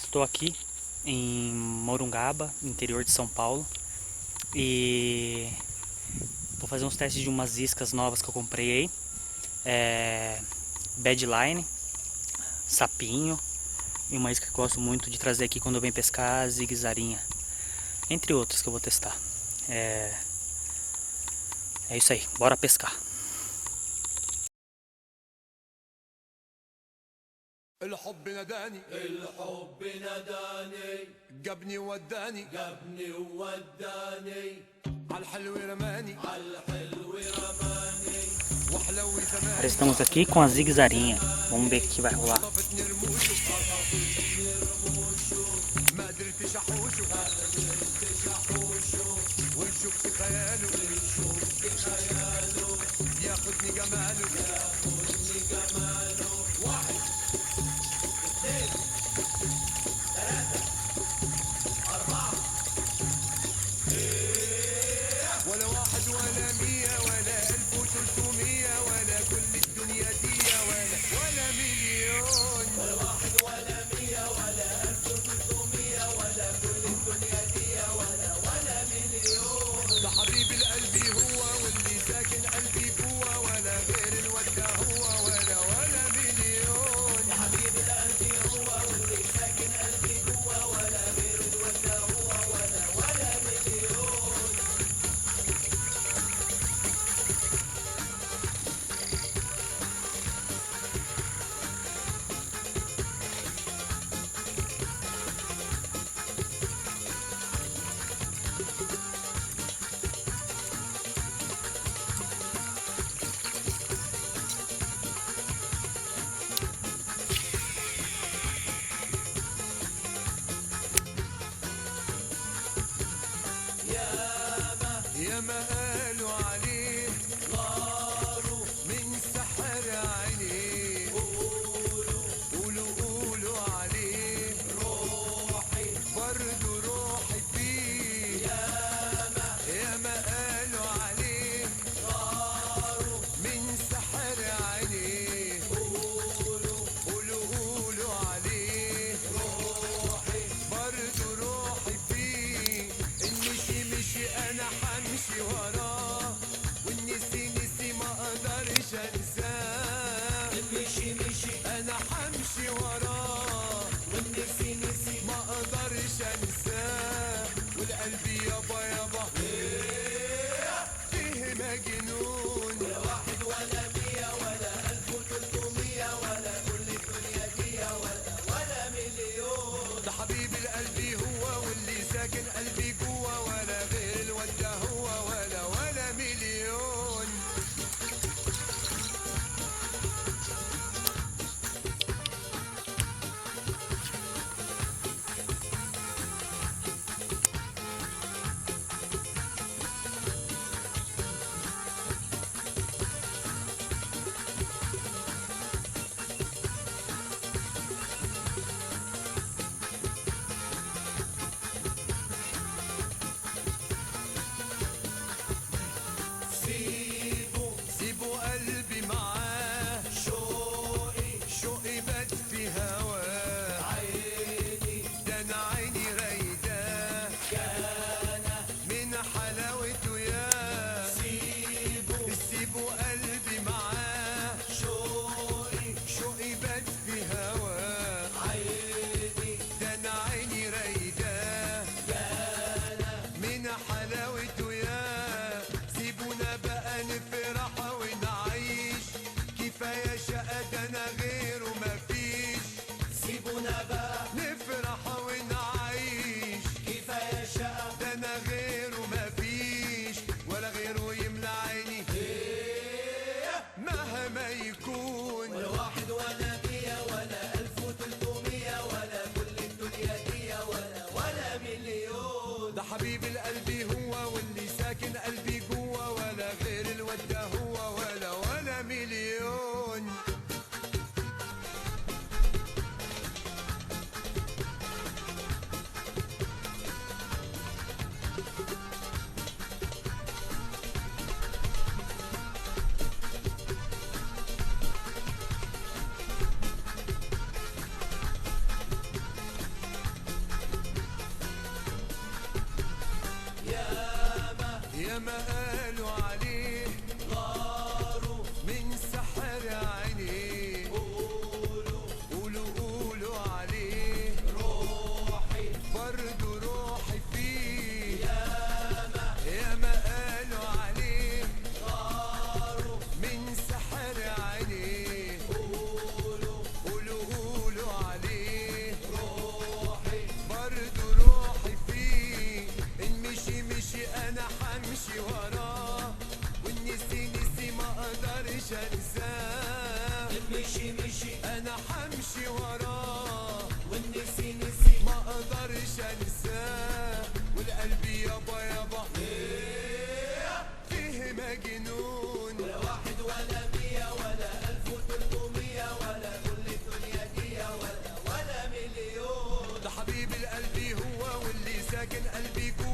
Estou aqui em Morungaba, interior de São Paulo, e vou fazer uns testes de umas iscas novas que eu comprei aí. Badline, sapinho e uma isca que eu gosto muito de trazer aqui quando eu venho pescar, zigue-zarinha, entre outras que eu vou testar. É isso aí, bora pescar. الحب نداني جابني وداني عالحلو رماني وحلوي زماني. Estamos aqui com a zigue-zarinha, vamos ver o que vai rolar. طفتني رموشه ما قدرتش احوشه ونشوف في خياله ياخدني جماله واحد اثنين ثلاثة أربعة ولا واحد ولا 100 ولا 1300 ولا كل الدنيا دي ولا مليون ولا واحد ولا 100 ولا 1300 ولا كل الدنيا دي ولا مليون. ده حبيب القلب هو واللي ساكن قلبي جوا ولا غير الواد ده هو ولا مليون. ده حبيب القلب هو واللي ساكن قلبي جوا ولا غير الواد ده هو ولا مليون. ياما قالوا عليه غاروا من سحر عينيه قولوا عليه روحي برضو روحي فيه ياما قالوا عليه غاروا من سحر عينيه قولوا عليه روحي برضو روحي فيه. مشي انا حمشي وراه والنسي ما اقدرش انساه. مشي انا حمشي وراه والنسي ما اقدرش انساه. والقلب يابا فيه مجنون ولا واحد ولا 100 ولا 1300 ولا كل الدنيا دي ولا مليون. ده حبيب القلب هو واللي ساكن قلبي جوا ولا غير الواد ده هو ولا مليون. سيبوا قلبي معاه شوقي بات في هواه عيني ده انا عيني رايداه من حلاوته ياه. سيبوا قلبي معاه شوقي بات في هواه عيني ده انا عيني رايداه من حلاوته ياه. سيبونا بقى نفرح ونعيش كفاية شقة ده انا غيره مفيش. سيبونا بقى نفرح ونعيش كفاية شقة ده انا غيره مفيش ولا غيره يملى عيني مهما يكون. ولا واحد ولا 100 ولا 1300 ولا كل الدنيا دي ولا مليون. ده حبيب القلب هو واللي ساكن قلبي جوا ولا غير الواد ده هو ولا مليون. يا ما قالوا عليه غاروا من سحر عينيه، قولوا عليه روحي برضو روحي فيه، يا ما قالوا عليه غاروا من سحر عينيه، قولوا عليه روحي برضو روحي فيه، إن مشي أنا حمشي وراه، وإن نسي ما أقدرش أنساه، مشي أنا حمشي وراه والنسي ما أقدرش أنساه، والقلب يابا فيه مجنون، ولا واحد ولا 100 ولا 1300 ولا كل الدنيا دي ولا مليون. ده حبيب القلب هو واللي ساكن قلبي جوه